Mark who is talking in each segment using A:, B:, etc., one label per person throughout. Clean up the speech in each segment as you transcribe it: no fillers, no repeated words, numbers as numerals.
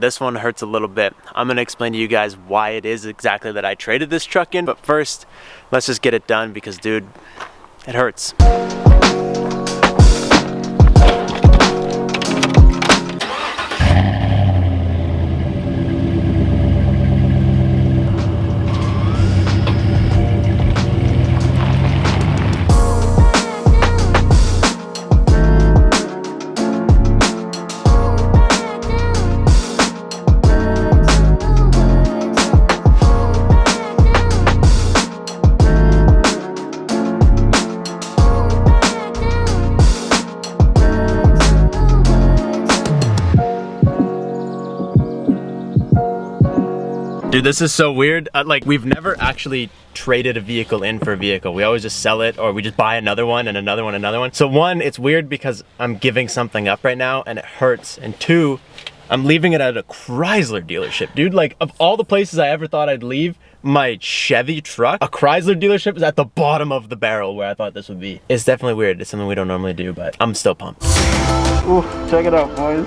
A: This one hurts a little bit. I'm gonna explain to you guys why it is exactly that I traded this truck in, but first, let's just get it done because, dude, it hurts. Dude, this is so weird. Like, we've never actually traded a vehicle in for a vehicle. We always just sell it, or we just buy another one and another one, another one. So one, it's weird because I'm giving something up right now and it hurts. And two, I'm leaving it at a Chrysler dealership. Dude, like, of all the places I ever thought I'd leave my Chevy truck, a Chrysler dealership is at the bottom of the barrel where I thought this would be. It's definitely weird. It's something we don't normally do, but I'm still pumped.
B: Ooh, check it out, boys.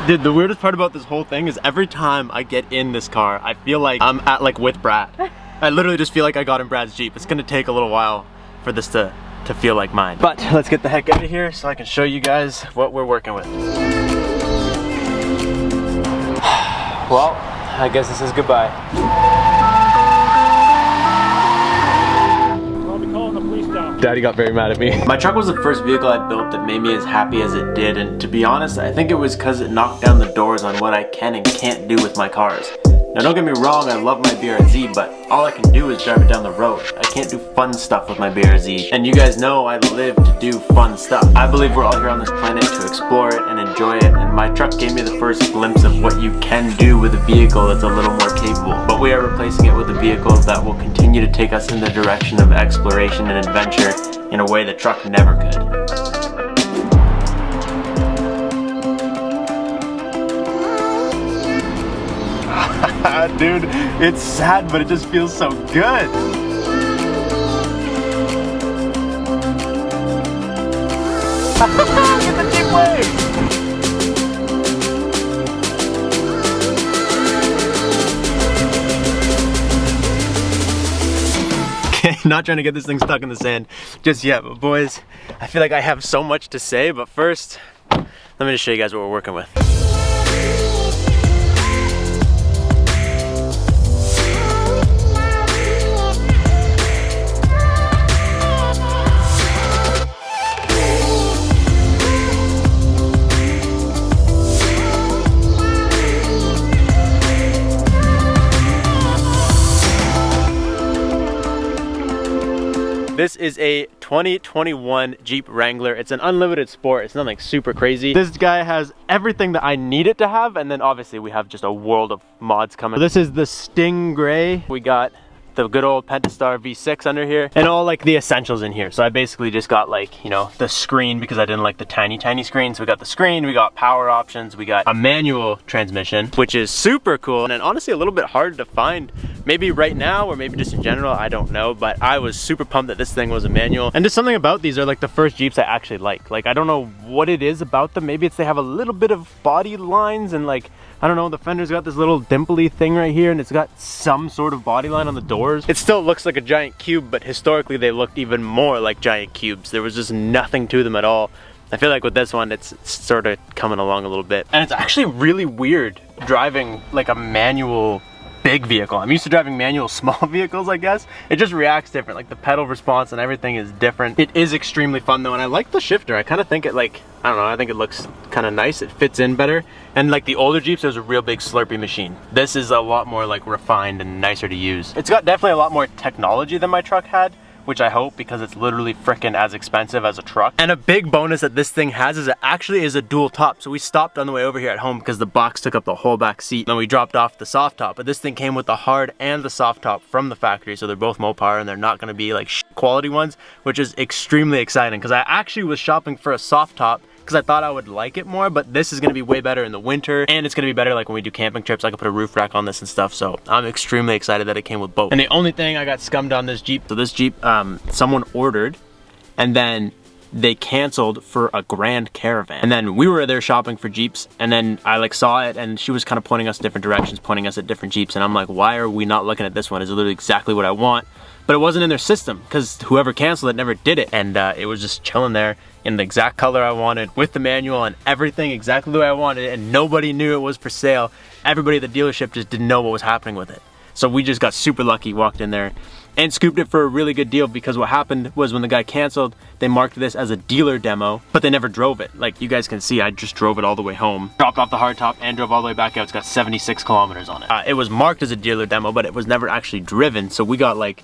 A: Dude, the weirdest part about this whole thing is every time I get in this car, I feel like I'm with Brad. I literally just feel like I got in Brad's Jeep. It's gonna take a little while for this to feel like mine. But let's get the heck out of here so I can show you guys what we're working with. Well, I guess this is goodbye. Daddy got very mad at me. My truck was the first vehicle I built that made me as happy as it did, and to be honest, I think it was because it knocked down the doors on what I can and can't do with my cars. Now don't get me wrong, I love my BRZ, but all I can do is drive it down the road. I can't do fun stuff with my BRZ, and you guys know I live to do fun stuff. I believe we're all here on this planet to explore it and enjoy it, and my truck gave me the first glimpse of what you can do with a vehicle that's a little more capable. But we are replacing it with a vehicle that will continue to take us in the direction of exploration and adventure in a way the truck never could. Dude, it's sad, but it just feels so good. Get the Jeep wave! Okay, not trying to get this thing stuck in the sand just yet, but boys, I feel like I have so much to say, but first, let me just show you guys what we're working with. This is a 2021 Jeep Wrangler. It's an unlimited sport. It's nothing super crazy. This guy has everything that I need it to have, and then obviously we have just a world of mods coming. This is the Stingray. We got the good old Pentastar V6 under here, and all like the essentials in here. So I basically just got, like, you know, the screen because I didn't like the tiny screen. So we got the screen, we got power options, we got a manual transmission, which is super cool, and honestly a little bit hard to find. Maybe right now, or maybe just in general, I don't know, but I was super pumped that this thing was a manual. And just something about these are like the first Jeeps I actually like. Like, I don't know what it is about them. Maybe it's they have a little bit of body lines, and like, I don't know, the fender's got this little dimply thing right here, and it's got some sort of body line on the doors. It still looks like a giant cube, but historically they looked even more like giant cubes. There was just nothing to them at all. I feel like with this one, it's sort of coming along a little bit. And it's actually really weird driving like a manual big vehicle. I'm used to driving manual small vehicles, I guess. It just reacts different. Like the pedal response and everything is different. It is extremely fun though, and I like the shifter. I kind of think it, like, I don't know, I think it looks kind of nice. It fits in better. And like the older Jeeps, there's a real big Slurpee machine. This is a lot more like refined and nicer to use. It's got definitely a lot more technology than my truck had, which I hope, because it's literally freaking as expensive as a truck. And a big bonus that this thing has is it actually is a dual top. So we stopped on the way over here at home because the box took up the whole back seat. Then we dropped off the soft top, but this thing came with the hard and the soft top from the factory. So they're both Mopar, and they're not gonna be like quality ones, which is extremely exciting because I actually was shopping for a soft top because I thought I would like it more, but this is gonna be way better in the winter, and it's gonna be better like when we do camping trips. I can put a roof rack on this and stuff, so I'm extremely excited that it came with both. And the only thing I got scummed on this Jeep, so this Jeep, someone ordered, and then they canceled for a Grand Caravan. And then we were there shopping for Jeeps, and then I like saw it, and she was kind of pointing us different directions, pointing us at different Jeeps, and I'm like, why are we not looking at this one? It's literally exactly what I want. But it wasn't in their system because whoever canceled it never did it. And it was just chilling there in the exact color I wanted, with the manual and everything exactly the way I wanted it, and nobody knew it was for sale. Everybody at the dealership just didn't know what was happening with it. So we just got super lucky, walked in there and scooped it for a really good deal, because what happened was when the guy canceled, they marked this as a dealer demo, but they never drove it. Like you guys can see, I just drove it all the way home, dropped off the hardtop and drove all the way back out. It's got 76 kilometers on it. It was marked as a dealer demo, but it was never actually driven. So we got like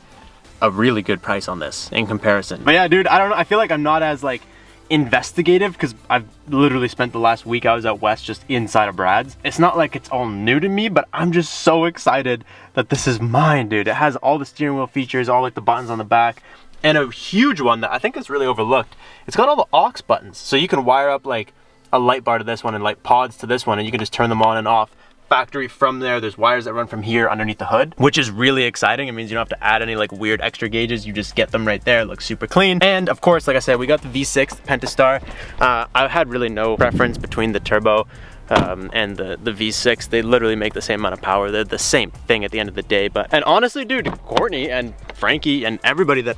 A: a really good price on this in comparison. But yeah, dude, I don't know. I feel like I'm not as like investigative because I've literally spent the last week I was out west just inside of Brad's. It's not like it's all new to me, but I'm just so excited that this is mine, dude. It has all the steering wheel features, all like the buttons on the back, and a huge one that I think is really overlooked. It's got all the aux buttons, so you can wire up like a light bar to this one and light pods to this one, and you can just turn them on and off factory from there. There's wires that run from here underneath the hood, which is really exciting. It means you don't have to add any like weird extra gauges. You just get them right there. It looks super clean. And of course, like I said, we got the V6, the Pentastar. I had really no preference between the turbo and the V6. They literally make the same amount of power. They're the same thing at the end of the day. And honestly, dude, Courtney and Frankie and everybody that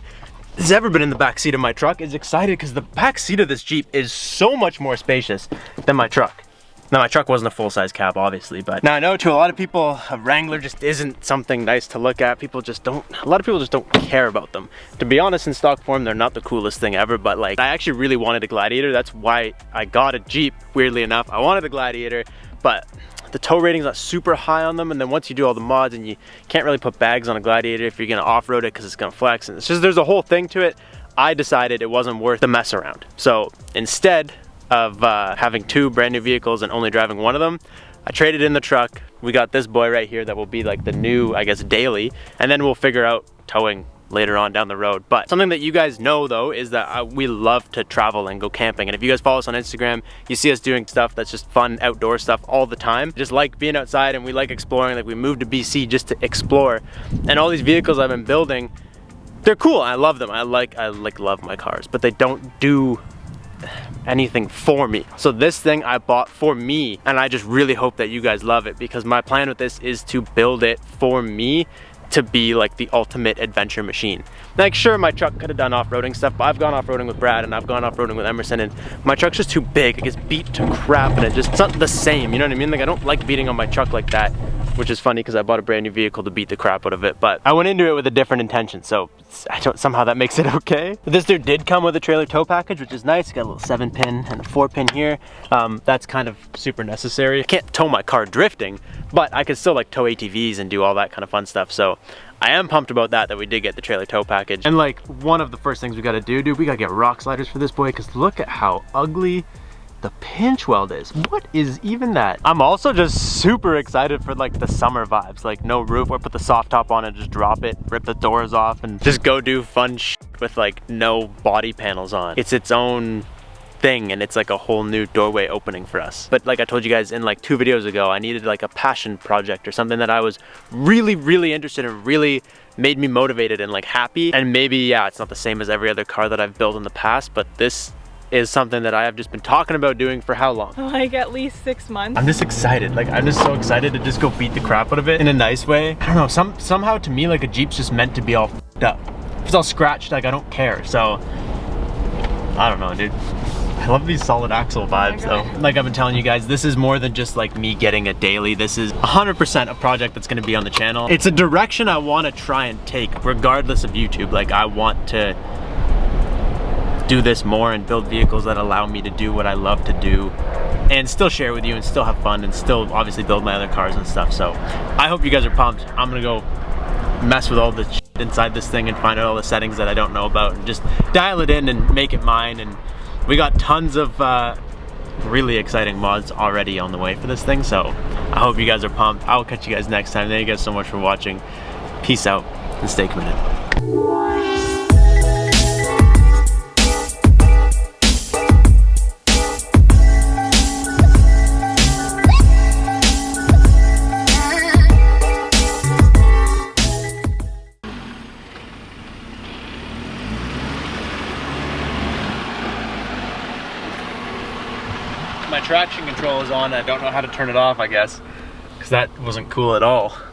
A: has ever been in the back seat of my truck is excited because the back seat of this Jeep is so much more spacious than my truck. Now, my truck wasn't a full-size cab, obviously, but now I know to a lot of people, a Wrangler just isn't something nice to look at. A lot of people just don't care about them. To be honest, in stock form, they're not the coolest thing ever, but like, I actually really wanted a Gladiator. That's why I got a Jeep, weirdly enough. I wanted a Gladiator, but the tow rating's not super high on them, and then once you do all the mods, and you can't really put bags on a Gladiator if you're gonna off-road it because it's gonna flex, and it's just, there's a whole thing to it. I decided it wasn't worth the mess around. So instead of having two brand new vehicles and only driving one of them, I traded in the truck. We got this boy right here that will be like the new, I guess, daily, and then we'll figure out towing later on down the road. But something that you guys know though is that we love to travel and go camping, and if you guys follow us on Instagram, you see us doing stuff that's just fun outdoor stuff all the time. Just like being outside, and we like exploring. Like we moved to BC just to explore, and all these vehicles I've been building, they're cool. I love them. I love my cars, but they don't do anything for me. So this thing I bought for me, and I just really hope that you guys love it, because my plan with this is to build it for me to be like the ultimate adventure machine. Like sure, my truck could have done off-roading stuff, but I've gone off-roading with Brad and I've gone off-roading with Emerson, and my truck's just too big. It gets beat to crap, and it's not the same, you know what I mean? Like I don't like beating on my truck like that, which is funny because I bought a brand new vehicle to beat the crap out of it, but I went into it with a different intention, so somehow that makes it okay. But this dude did come with a trailer tow package, which is nice. Got a little 7-pin and a 4-pin here. That's kind of super necessary. I can't tow my car drifting, but I can still like tow ATVs and do all that kind of fun stuff. So I am pumped about that we did get the trailer tow package. And like one of the first things we gotta do, dude, we gotta get rock sliders for this boy, because look at how ugly the pinch weld is. What is even that? I'm also just super excited for like the summer vibes, like no roof, or put the soft top on and just drop it, rip the doors off, and just go do fun shit with like no body panels on. It's its own thing, and it's like a whole new doorway opening for us. But like I told you guys in like 2 videos ago, I needed like a passion project or something that I was really interested in, really made me motivated and like happy. And maybe, yeah, it's not the same as every other car that I've built in the past, but this is something that I have just been talking about doing for how long?
C: Like at least 6 months.
A: I'm just excited. Like I'm just so excited to just go beat the crap out of it in a nice way. I don't know, somehow to me like a Jeep's just meant to be all f***ed up. If it's all scratched, like I don't care. So I don't know, dude. I love these solid axle vibes though. Like I've been telling you guys, this is more than just like me getting a daily. This is 100% a project that's gonna be on the channel. It's a direction I wanna try and take regardless of YouTube. Like I want to do this more and build vehicles that allow me to do what I love to do and still share with you and still have fun and still obviously build my other cars and stuff. So I hope you guys are pumped. I'm gonna go mess with all the shit inside this thing and find out all the settings that I don't know about and just dial it in and make it mine. And we got tons of really exciting mods already on the way for this thing, so I hope you guys are pumped. I'll catch you guys next time. Thank you guys so much for watching. Peace out and stay committed. my traction control is on. I don't know how to turn it off, I guess, because that wasn't cool at all.